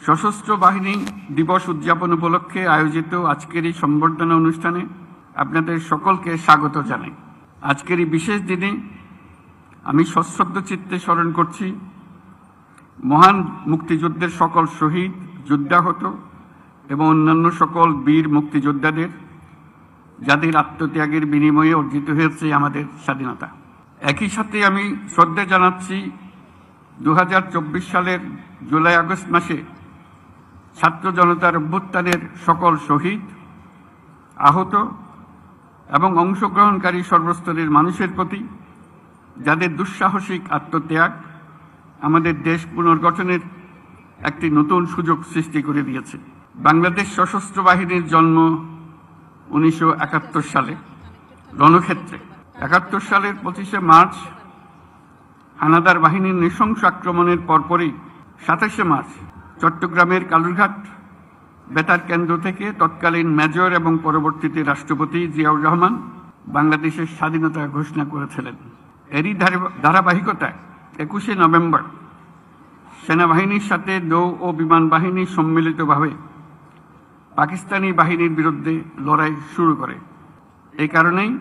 সশস্ত্র বাহিনী দিবস উদযাপন উপলক্ষে আয়োজিত আজকের এই সম্বর্ধনা অনুষ্ঠানে আপনাদের সকলকে স্বাগত জানাই। আজকের এই বিশেষ দিনে আমি সশ্রদ্ধ চিত্তে স্মরণ করছি মহান মুক্তিযুদ্ধের সকল শহীদ, যুদ্ধাহত এবং অন্যান্য সকল বীর মুক্তিযোদ্ধাদের, যাদের আত্মত্যাগের বিনিময়ে অর্জিত হয়েছে আমাদের স্বাধীনতা। একই সাথে আমি শ্রদ্ধা জানাচ্ছি 2024 সালের জুলাই আগস্ট মাসে ছাত্র জনতার অভ্যুত্থানের সকল শহীদ, আহত এবং অংশগ্রহণকারী সর্বস্তরের মানুষের প্রতি, যাদের দুঃসাহসিক আত্মত্যাগ আমাদের দেশ পুনর্গঠনের একটি নতুন সুযোগ সৃষ্টি করে দিয়েছে। বাংলাদেশ সশস্ত্র বাহিনীর জন্ম 1971 সালে রণক্ষেত্রে। 71 সালের 25শে মার্চ হানাদার বাহিনীর নৃশংস আক্রমণের পরপরই 27শে মার্চ চট্টগ্রামের কালুরঘাট বেতার কেন্দ্র থেকে তৎকালীন মেজর এবং পরবর্তীতে রাষ্ট্রপতি জিয়াউর রহমান বাংলাদেশের স্বাধীনতা ঘোষণা করেছিলেন। এরই ধারাবাহিকতায় 21শে নভেম্বর সেনাবাহিনীর সাথে নৌ ও বিমান বাহিনী সম্মিলিতভাবে পাকিস্তানি বাহিনীর বিরুদ্ধে লড়াই শুরু করে। এই কারণেই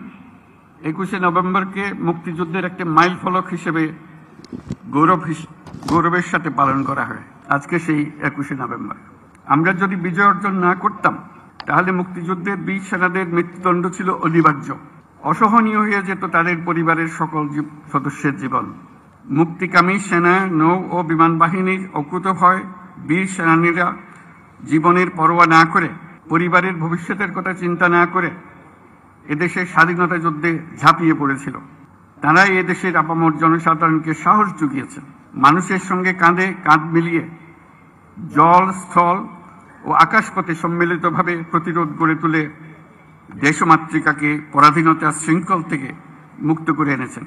21শে নভেম্বরকে মুক্তিযুদ্ধের একটি মাইল ফলক হিসেবে গৌরবের সাথে পালন করা হয়। আজকে সেই 21শে নভেম্বর। আমরা যদি বিজয় অর্জন না করতাম তাহলে মুক্তিযুদ্ধের বীর সেনাদের মৃত্যুদণ্ড ছিল অনিবার্য। অসহনীয় হয়ে যেত তাদের পরিবারের সকল সদস্যের জীবন। মুক্তিকামী সেনা, নৌ ও বিমান বাহিনীর অকুতভয় বীর সেনানীরা জীবনের পরোয়া না করে, পরিবারের ভবিষ্যতের কথা চিন্তা না করে এদেশের স্বাধীনতা যুদ্ধে ঝাঁপিয়ে পড়েছিল। তারাই এদেশের আপামর জনসাধারণকে সাহস জুগিয়েছেন। মানুষের সঙ্গে কাঁধে কাঁধ মিলিয়ে জল, স্থল ও আকাশপথে সম্মিলিতভাবে প্রতিরোধ গড়ে তুলে দেশমাতৃকাকে পরাধীনতার শৃঙ্খল থেকে মুক্ত করে এনেছেন।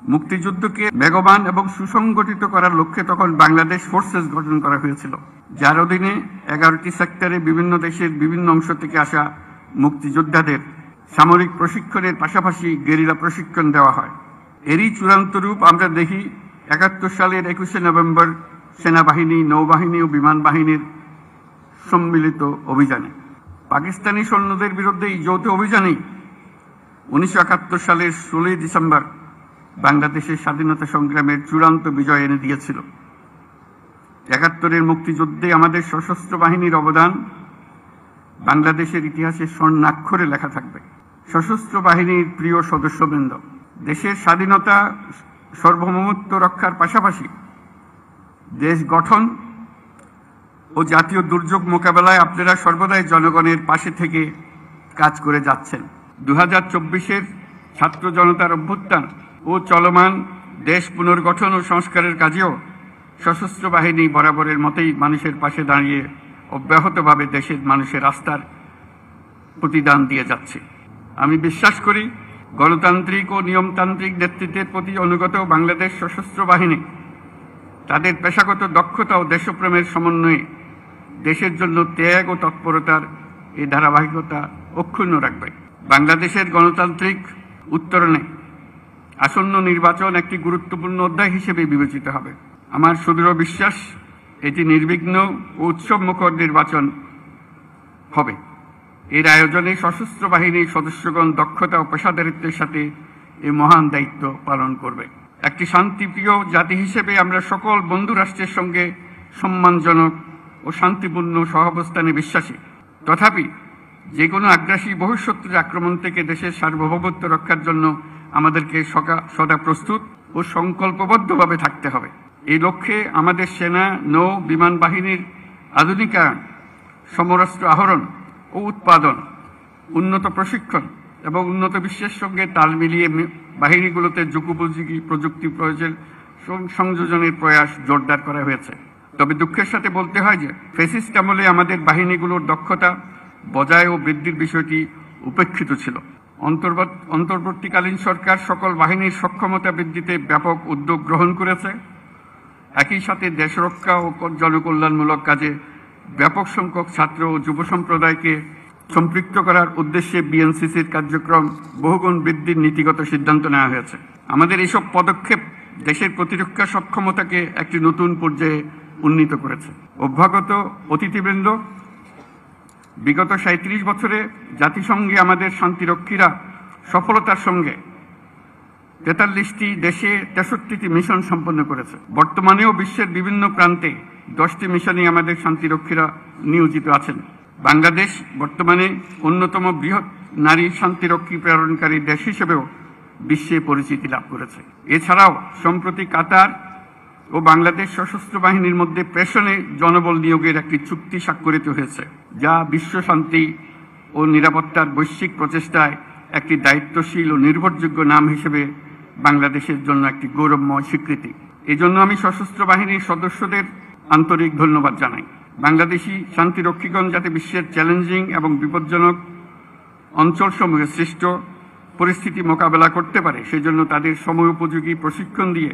মুক্তিযুদ্ধকে বেগবান এবং সুসংগঠিত করার লক্ষ্যে তখন বাংলাদেশ ফোর্সেস গঠন করা হয়েছিল, যার অধীনে 11টি সেক্টরে বিভিন্ন দেশের বিভিন্ন অংশ থেকে আসা মুক্তিযোদ্ধাদের সামরিক প্রশিক্ষণের পাশাপাশি গেরিলা প্রশিক্ষণ দেওয়া হয়। এরই চূড়ান্ত রূপ আমরা দেখি 71 সালের 21শে নভেম্বর সেনাবাহিনী, নৌবাহিনী ও বিমান বাহিনীর সম্মিলিত অভিযানে। পাকিস্তানি সৈন্যদের বিরুদ্ধে এই যৌথ অভিযানেই 1971 সালের 16ই ডিসেম্বর বাংলাদেশের স্বাধীনতা সংগ্রামের চূড়ান্ত বিজয় এনে দিয়েছিল। 71-এর মুক্তিযুদ্ধে আমাদের সশস্ত্র বাহিনীর অবদান বাংলাদেশের ইতিহাসে স্বর্ণাক্ষরে লেখা থাকবে। সশস্ত্র বাহিনীর প্রিয় সদস্যবৃন্দ, দেশের স্বাধীনতা সার্বভৌমত্ব রক্ষার পাশাপাশি দেশ গঠন ও জাতীয় দুর্যোগ মোকাবেলায় আপনারা সর্বদাই জনগণের পাশে থেকে কাজ করে যাচ্ছেন। 2024-এর ছাত্র জনতার অভ্যুত্থান ও চলমান দেশ পুনর্গঠন ও সংস্কারের কাজেও সশস্ত্র বাহিনী বরাবরের মতোই মানুষের পাশে দাঁড়িয়ে অব্যাহতভাবে দেশের মানুষের আস্থার প্রতিদান দিয়ে যাচ্ছে। আমি বিশ্বাস করি গণতান্ত্রিক ও নিয়মতান্ত্রিক নেতৃত্বের প্রতি অনুগত বাংলাদেশ সশস্ত্র বাহিনী তাদের পেশাগত দক্ষতা ও দেশপ্রেমের সমন্বয়ে দেশের জন্য ত্যাগ ও তৎপরতার এই ধারাবাহিকতা অক্ষুণ্ণ রাখবে। বাংলাদেশের গণতান্ত্রিক উত্তরণে আসন্ন নির্বাচন একটি গুরুত্বপূর্ণ অধ্যায় হিসেবে বিবেচিত হবে। আমার সুদৃঢ় বিশ্বাস এটি নির্বিঘ্ন ও উৎসবমুখর নির্বাচন হবে। এর আয়োজনে সশস্ত্র বাহিনীর সদস্যগণ দক্ষতা ও পেশাদারিত্বের সাথে এই মহান দায়িত্ব পালন করবে। একটি শান্তিপ্রিয় জাতি হিসেবে আমরা সকল বন্ধু রাষ্ট্রের সঙ্গে সম্মানজনক ও শান্তিপূর্ণ সহাবস্থানে বিশ্বাসী। তথাপি যে কোনো আগ্রাসী বহিঃশত্রুর আক্রমণ থেকে দেশের সার্বভৌমত্ব রক্ষার জন্য আমাদেরকে সদা প্রস্তুত ও সংকল্পবদ্ধভাবে থাকতে হবে। এই লক্ষ্যে আমাদের সেনা, নৌ, বিমান বাহিনীর আধুনিকায়ন, সমরাস্ত্র আহরণ ও উৎপাদন, উন্নত প্রশিক্ষণ এবং উন্নত বিশ্বের সঙ্গে তাল মিলিয়ে বাহিনীগুলোতে যুগোপযোগী প্রযুক্তি প্রয়োগের সংযোজনের প্রয়াস জোরদার করা হয়েছে। তবে দুঃখের সাথে বলতে হয় যে ফ্যাসিস্ট আমলে আমাদের বাহিনীগুলোর দক্ষতা বজায় ও বৃদ্ধির বিষয়টি উপেক্ষিত ছিল। অন্তর্বর্তীকালীন সরকার সকল বাহিনীর সক্ষমতা বৃদ্ধিতে ব্যাপক উদ্যোগ গ্রহণ করেছে। একই সাথে দেশ রক্ষা ও জনকল্যাণমূলক কাজে ব্যাপক সংখ্যক ছাত্র ও যুব সম্প্রদায়কে সম্পৃক্ত করার উদ্দেশ্যে বিএনসিসির কার্যক্রম বহুগুণ বৃদ্ধির নীতিগত সিদ্ধান্ত নেওয়া হয়েছে। আমাদের এইসব পদক্ষেপ দেশের প্রতিরক্ষা সক্ষমতাকে একটি নতুন পর্যায়ে উন্নীত করেছে। অভ্যাগত অতিথিবৃন্দ, বিগত ৩৭ বছরে জাতিসংঘে আমাদের শান্তিরক্ষীরা সফলতার সঙ্গে ৪৩টি দেশে ৬৩টি মিশন সম্পন্ন করেছে। বর্তমানেও বিশ্বের বিভিন্ন প্রান্তে 10টি মিশনে আমাদের শান্তিরক্ষীরা নিয়োজিত আছেন। বাংলাদেশ বর্তমানে অন্যতম বৃহৎ নারী শান্তিরক্ষী প্রেরণকারী দেশ হিসেবেও বিশ্বে পরিচিতি লাভ করেছে। এছাড়াও সম্প্রতি কাতার ও বাংলাদেশ সশস্ত্র বাহিনীর মধ্যে প্রেষণে জনবল নিয়োগের একটি চুক্তি স্বাক্ষরিত হয়েছে, যা বিশ্ব শান্তি ও নিরাপত্তার বৈশ্বিক প্রচেষ্টায় একটি দায়িত্বশীল ও নির্ভরযোগ্য নাম হিসেবে বাংলাদেশের জন্য একটি গৌরবময় স্বীকৃতি। এজন্য আমি সশস্ত্র বাহিনীর সদস্যদের আন্তরিক ধন্যবাদ জানাই। বাংলাদেশি শান্তিরক্ষীগণ যাতে বিশ্বের চ্যালেঞ্জিং এবং বিপজ্জনক অঞ্চলসমূহে সৃষ্ট পরিস্থিতি মোকাবেলা করতে পারে, সেজন্য তাদের সময়োপযোগী প্রশিক্ষণ দিয়ে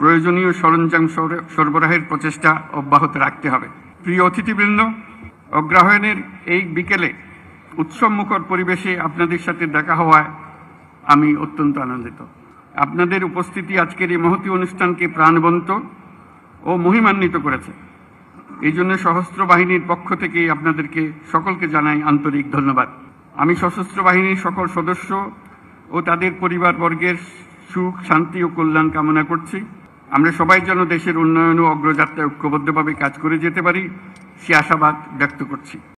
প্রয়োজনীয় সরঞ্জাম সরবরাহের প্রচেষ্টা অব্যাহত রাখতে হবে। প্রিয় অতিথিবৃন্দ, অগ্রহায়ণের এই বিকেলে উৎসবমুখর পরিবেশে আপনাদের সাথে দেখা হওয়ায় আমি অত্যন্ত আনন্দিত। আপনাদের উপস্থিতি আজকের এই মহতী অনুষ্ঠানকে প্রাণবন্ত ও মহিমান্বিত করেছে। এই জন্য সশস্ত্র বাহিনীর পক্ষ থেকে আপনাদেরকে সকলকে জানাই আন্তরিক ধন্যবাদ। আমি সশস্ত্র বাহিনীর সকল সদস্য ও তাদের পরিবারবর্গের সুখ, শান্তি ও কল্যাণ কামনা করছি। আমরা সবাই যেন দেশের উন্নয়ন ও অগ্রযাত্রায় ঐক্যবদ্ধভাবে কাজ করে যেতে পারি, সে আশাবাদ ব্যক্ত করছি।